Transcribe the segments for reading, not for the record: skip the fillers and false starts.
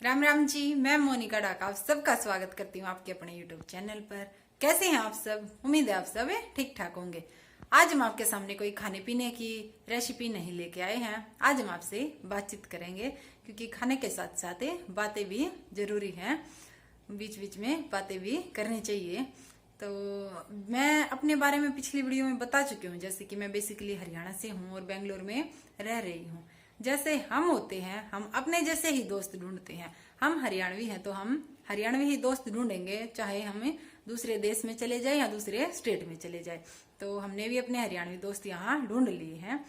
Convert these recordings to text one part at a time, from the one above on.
राम राम जी। मैं मोनिका डाका आप सबका स्वागत करती हूँ आपके अपने यूट्यूब चैनल पर। कैसे हैं आप सब? उम्मीद है आप सब ठीक ठाक होंगे। आज हम आपके सामने कोई खाने पीने की रेसिपी नहीं लेके आए हैं। आज हम आपसे बातचीत करेंगे क्योंकि खाने के साथ साथ बातें भी जरूरी हैं, बीच बीच में बातें भी करनी चाहिए। तो मैं अपने बारे में पिछली वीडियो में बता चुकी हूँ, जैसे कि मैं बेसिकली हरियाणा से हूँ और बेंगलोर में रह रही हूँ। जैसे हम होते हैं, हम अपने जैसे ही दोस्त ढूंढते हैं। हम हरियाणवी हैं तो हम हरियाणवी ही दोस्त ढूंढेंगे, चाहे हमें दूसरे देश में चले जाए या दूसरे स्टेट में चले जाए। तो हमने भी अपने हरियाणवी दोस्त यहाँ ढूंढ लिए हैं।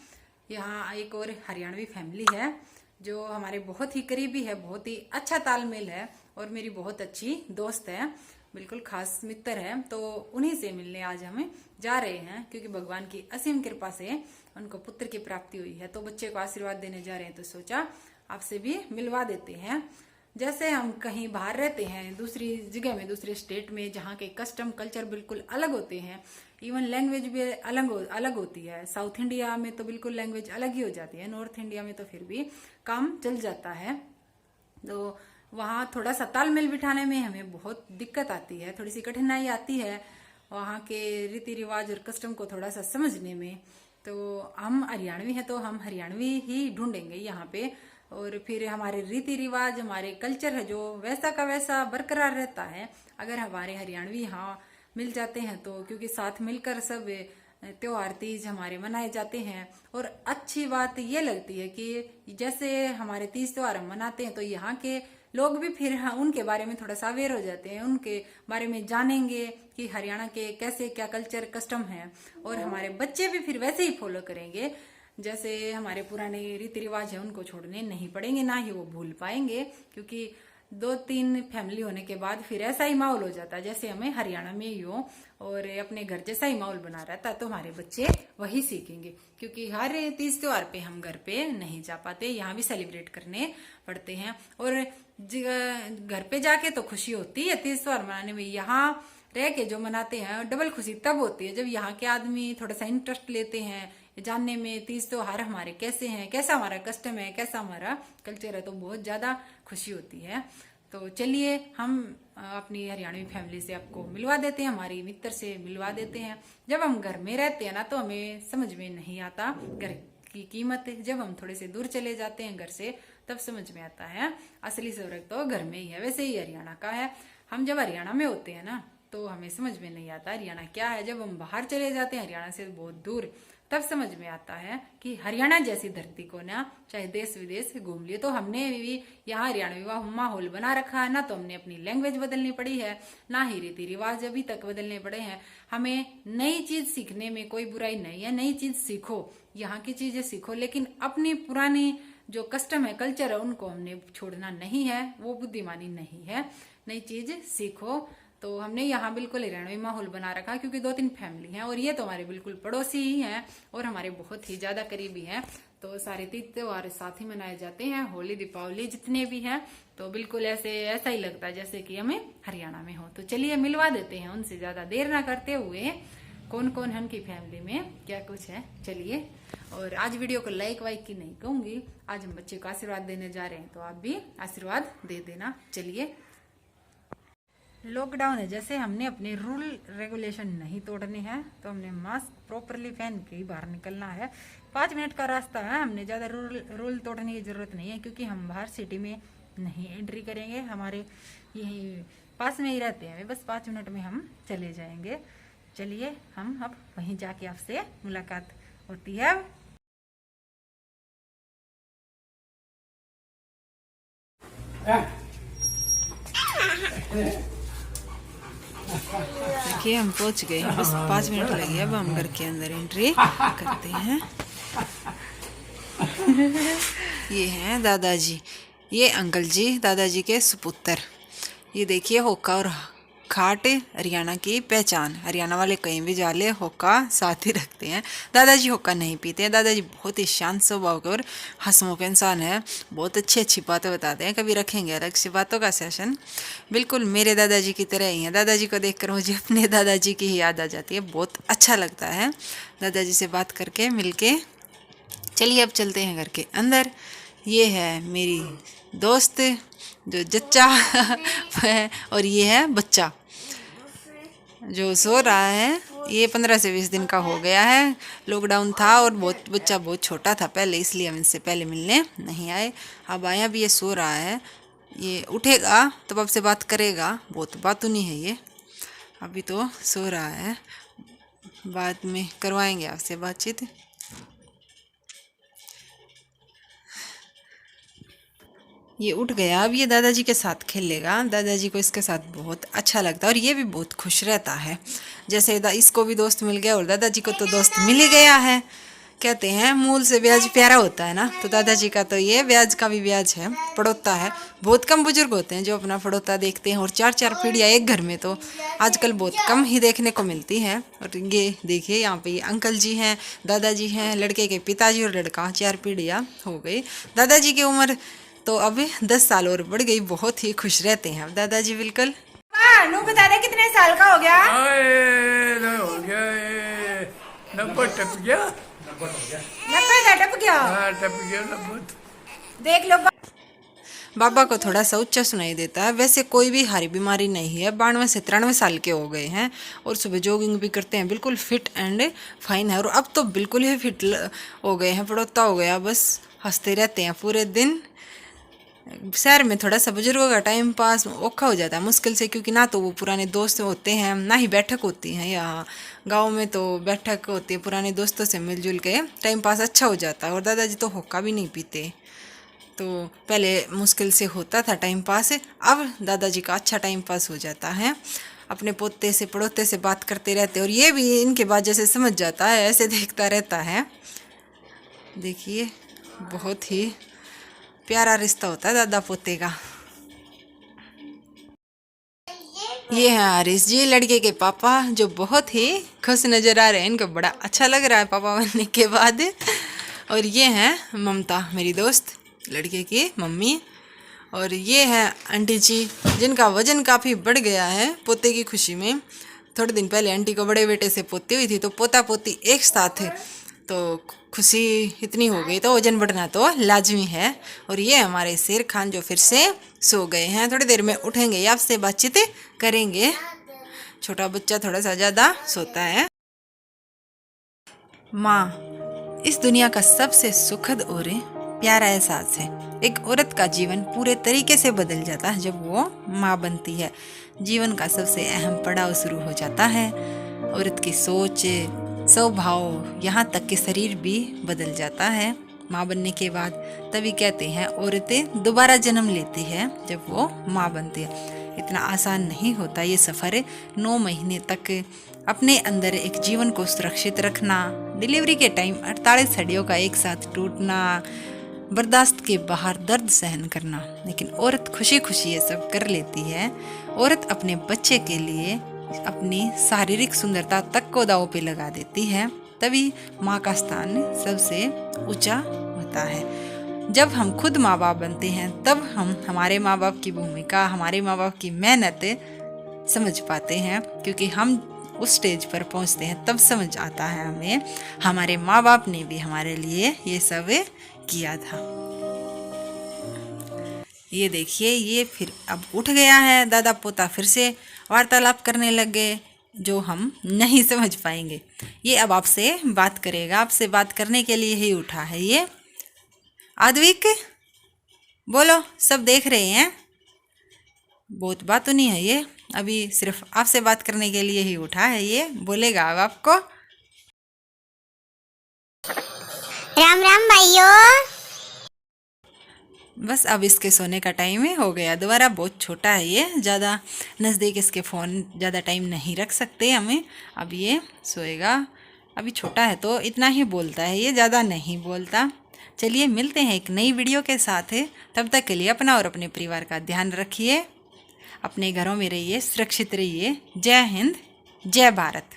यहाँ एक और हरियाणवी फैमिली है जो हमारे बहुत ही करीबी है, बहुत ही अच्छा तालमेल है और मेरी बहुत अच्छी दोस्त है, बिल्कुल खास मित्र है। तो उन्हीं से मिलने आज हम जा रहे हैं क्योंकि भगवान की असीम कृपा से उनको पुत्र की प्राप्ति हुई है। तो बच्चे को आशीर्वाद देने जा रहे हैं, तो सोचा आपसे भी मिलवा देते हैं। जैसे हम कहीं बाहर रहते हैं, दूसरी जगह में, दूसरे स्टेट में, जहाँ के कस्टम कल्चर बिल्कुल अलग होते हैं, इवन लैंग्वेज भी अलग होती है। साउथ इंडिया में तो बिल्कुल लैंग्वेज अलग ही हो जाती है, नॉर्थ इंडिया में तो फिर भी काम चल जाता है। तो वहाँ थोड़ा सा तालमेल बिठाने में हमें बहुत दिक्कत आती है, थोड़ी सी कठिनाई आती है वहाँ के रीति रिवाज और कस्टम को थोड़ा सा समझने में। तो हम हरियाणवी हैं तो हम हरियाणवी ही ढूंढेंगे यहाँ पे, और फिर हमारे रीति रिवाज, हमारे कल्चर है जो वैसा का वैसा बरकरार रहता है अगर हमारे हरियाणवी यहाँ मिल जाते हैं तो। क्योंकि साथ मिलकर सब त्योहार तीज हमारे मनाए जाते हैं। और अच्छी बात ये लगती है कि जैसे हमारे तीज त्योहार हम मनाते हैं तो यहाँ के लोग भी फिर उनके बारे में थोड़ा सा अवेयर हो जाते हैं, उनके बारे में जानेंगे कि हरियाणा के कैसे क्या कल्चर कस्टम है, और हमारे बच्चे भी फिर वैसे ही फॉलो करेंगे। जैसे हमारे पुराने रीति रिवाज है उनको छोड़ने नहीं पड़ेंगे, ना ही वो भूल पाएंगे। क्योंकि 2-3 फैमिली होने के बाद फिर ऐसा ही माहौल हो जाता है जैसे हमें हरियाणा में ही हो और अपने घर जैसा ही माहौल बना रहता है, तो हमारे बच्चे वही सीखेंगे। क्योंकि हर तीज त्योहार पे हम घर पे नहीं जा पाते, यहाँ भी सेलिब्रेट करने पड़ते हैं। और घर पे जाके तो खुशी होती है तीज त्योहार मनाने में, यहाँ रह के जो मनाते हैं डबल खुशी तब होती है जब यहाँ के आदमी थोड़ा सा इंटरेस्ट लेते हैं जानने में तीज त्योहार हमारे कैसे हैं, कैसा हमारा कस्टम है, कैसा हमारा कल्चर है, तो बहुत ज्यादा खुशी होती है। तो चलिए हम अपनी हरियाणवी फैमिली से आपको मिलवा देते हैं, हमारी मित्र से मिलवा देते हैं। जब हम घर में रहते हैं ना तो हमें समझ में नहीं आता घर की कीमत। जब हम थोड़े से दूर चले जाते हैं घर से तब समझ में आता है असली स्वर्ग तो घर में ही है। वैसे ही हरियाणा का है। हम जब हरियाणा में होते हैं ना तो हमें समझ में नहीं आता हरियाणा क्या है। जब हम बाहर चले जाते हैं हरियाणा से बहुत दूर, तब समझ में आता है कि हरियाणा जैसी धरती को ना चाहे देश विदेश घूम लिए। तो हमने भी यहाँ हरियाणवी माहौल बना रखा है ना, तो हमने अपनी लैंग्वेज बदलनी पड़ी है, ना ही रीति रिवाज अभी तक बदलने पड़े हैं। हमें नई चीज सीखने में कोई बुराई नहीं है, नई चीज सीखो, यहाँ की चीजें सीखो, लेकिन अपनी पुरानी जो कस्टम है कल्चर है उनको हमने छोड़ना नहीं है, वो बुद्धिमानी नहीं है। नई चीज सीखो। तो हमने यहाँ बिल्कुल हरियाणवी माहौल बना रखा क्योंकि 2-3 फैमिली हैं और ये तो हमारे बिल्कुल पड़ोसी ही हैं और हमारे बहुत ही ज्यादा करीबी हैं। तो सारे तीज त्योहार साथ ही मनाए जाते हैं, होली दीपावली जितने भी हैं, तो बिल्कुल ऐसा ही लगता है जैसे कि हमें हरियाणा में हो। तो चलिए मिलवा देते हैं उनसे, ज्यादा देर ना करते हुए कौन कौन है उनकी फैमिली में क्या कुछ है। चलिए, और आज वीडियो को लाइक वाइक की नहीं कहूंगी, आज हम बच्चे को आशीर्वाद देने जा रहे हैं तो आप भी आशीर्वाद दे देना। चलिए, लॉकडाउन है, जैसे हमने अपने रूल रेगुलेशन नहीं तोड़ने हैं तो हमने मास्क प्रॉपरली पहन के ही बाहर निकलना है। 5 मिनट का रास्ता है, हमने ज़्यादा रूल तोड़ने की ज़रूरत नहीं है क्योंकि हम बाहर सिटी में नहीं एंट्री करेंगे, हमारे यही पास में ही रहते हैं, बस 5 मिनट में हम चले जाएंगे। चलिए हम अब वहीं जाके आपसे मुलाकात होती है। देखिए हम पहुंच गए हैं, बस 5 मिनट लगे, अब हम घर के अंदर एंट्री करते हैं। ये हैं दादाजी, ये अंकल जी दादाजी के सुपुत्र। ये देखिए होका और खाट हरियाणा की पहचान। हरियाणा वाले कहीं भी जा ले होका साथ ही रखते हैं। दादाजी होका नहीं पीते हैं। दादाजी बहुत ही शांत स्वभाव के और हंसमुख इंसान है, बहुत अच्छी अच्छी बातें बताते हैं। कभी रखेंगे अलग सी बातों का सेशन, बिल्कुल मेरे दादाजी की तरह ही है। दादाजी को देखकर मुझे अपने दादाजी की ही याद आ जाती है, बहुत अच्छा लगता है दादाजी से बात करके, मिलके। चलिए अब चलते हैं घर के अंदर। ये है मेरी दोस्त जो जच्चा है, और ये है बच्चा जो सो रहा है। ये 15 से 20 दिन का हो गया है। लॉकडाउन था और बच्चा बहुत छोटा था पहले, इसलिए हम इनसे पहले मिलने नहीं आए। अब आया भी, ये सो रहा है। ये उठेगा तब आपसे बात करेगा, बहुत बातूनी है ये। अभी तो सो रहा है, बाद में करवाएंगे आपसे बातचीत। ये उठ गया, अब ये दादाजी के साथ खेलेगा। दादाजी को इसके साथ बहुत अच्छा लगता है और ये भी बहुत खुश रहता है। जैसे इसको भी दोस्त मिल गया और दादाजी को तो दोस्त मिल ही गया है। कहते हैं मूल से ब्याज प्यारा होता है ना, तो दादाजी का तो ये ब्याज का भी ब्याज है, पड़ोता है। बहुत कम बुजुर्ग होते हैं जो अपना पड़ोता देखते हैं, और 4-4 पीढ़ियाँ एक घर में तो आजकल बहुत कम ही देखने को मिलती है। और ये देखिए यहाँ पे अंकल जी हैं, दादाजी हैं, लड़के के पिताजी और लड़का, 4 पीढ़ियाँ हो गई। दादाजी की उम्र तो अब 10 साल और बढ़ गई। बहुत ही खुश रहते हैं अब दादाजी बिल्कुल। नू बता दे कितने साल का हो गया? हो गया 90 टप गया। 90 टप गया। हाँ, टप गया 90। देख लो बाबा को थोड़ा सा ऊंचा सुनाई देता है। वैसे कोई भी हारी बीमारी नहीं है, 92 से 93 साल के हो गए हैं और सुबह जॉगिंग भी करते हैं, बिल्कुल फिट एंड फाइन है। और अब तो बिल्कुल ही फिट हो गए हैं, पड़ोता हो गया, बस हंसते रहते हैं पूरे दिन। शहर में थोड़ा सा बुजुर्गों का टाइम पास औखा हो जाता है मुश्किल से, क्योंकि ना तो वो पुराने दोस्त होते हैं, ना ही बैठक होती है। यहाँ गांव में तो बैठक होती है, पुराने दोस्तों से मिलजुल के टाइम पास अच्छा हो जाता है। और दादाजी तो हुक्का भी नहीं पीते, तो पहले मुश्किल से होता था टाइम पास, अब दादाजी का अच्छा टाइम पास हो जाता है। अपने पोते से पड़ोते से बात करते रहते, और ये भी इनके बात जैसे समझ जाता है, ऐसे देखता रहता है। देखिए बहुत ही प्यारा रिश्ता होता है दादा पोते का। ये है हारिस जी, लड़के के पापा, जो बहुत ही खुश नज़र आ रहे हैं। इनको बड़ा अच्छा लग रहा है पापा बनने के बाद। और ये हैं ममता, मेरी दोस्त, लड़के की मम्मी। और ये है आंटी जी, जिनका वजन काफ़ी बढ़ गया है पोते की खुशी में। थोड़े दिन पहले आंटी को बड़े बेटे से पोती हुई थी, तो पोता पोती एक साथ है, तो खुशी इतनी हो गई, तो वजन बढ़ना तो लाजमी है। और ये हमारे शेर खान जो फिर से सो गए हैं, थोड़ी देर में उठेंगे, आपसे बातचीत करेंगे। छोटा बच्चा थोड़ा सा ज़्यादा सोता है। माँ इस दुनिया का सबसे सुखद और प्यारा एहसास है। एक औरत का जीवन पूरे तरीके से बदल जाता है जब वो माँ बनती है। जीवन का सबसे अहम पड़ाव शुरू हो जाता है। औरत की सोच, स्वभाव, यहाँ तक कि शरीर भी बदल जाता है माँ बनने के बाद। तभी कहते हैं औरतें दोबारा जन्म लेती है जब वो माँ बनती है। इतना आसान नहीं होता ये सफ़र। 9 महीने तक अपने अंदर एक जीवन को सुरक्षित रखना, डिलीवरी के टाइम 48 हड्डियों का एक साथ टूटना, बर्दाश्त के बाहर दर्द सहन करना, लेकिन औरत खुशी खुशी ये सब कर लेती है। औरत अपने बच्चे के लिए अपनी शारीरिक सुंदरता तक को दांव पे लगा देती है। तभी माँ का स्थान सबसे ऊंचा होता है। जब हम खुद माँ बाप बनते हैं तब हम हमारे माँ बाप की भूमिका, हमारे माँ बाप की मेहनत समझ पाते हैं, क्योंकि हम उस स्टेज पर पहुंचते हैं तब समझ आता है हमें हमारे माँ बाप ने भी हमारे लिए ये सब किया था। ये देखिए, ये फिर अब उठ गया है। दादा पोता फिर से वार्तालाप करने लग गए, जो हम नहीं समझ पाएंगे। ये अब आपसे बात करेगा, आपसे बात करने के लिए ही उठा है ये। आद्विक बोलो, सब देख रहे हैं। बहुत बात तो नहीं है ये, अभी सिर्फ आपसे बात करने के लिए ही उठा है ये। बोलेगा अब आपको। राम राम भाइयों। बस अब इसके सोने का टाइम हो गया दोबारा। बहुत छोटा है ये, ज़्यादा नज़दीक इसके फ़ोन ज़्यादा टाइम नहीं रख सकते हमें। अब ये सोएगा, अभी छोटा है तो इतना ही बोलता है ये, ज़्यादा नहीं बोलता। चलिए मिलते हैं एक नई वीडियो के साथ। तब तक के लिए अपना और अपने परिवार का ध्यान रखिए, अपने घरों में रहिए, सुरक्षित रहिए। जय हिंद, जय भारत।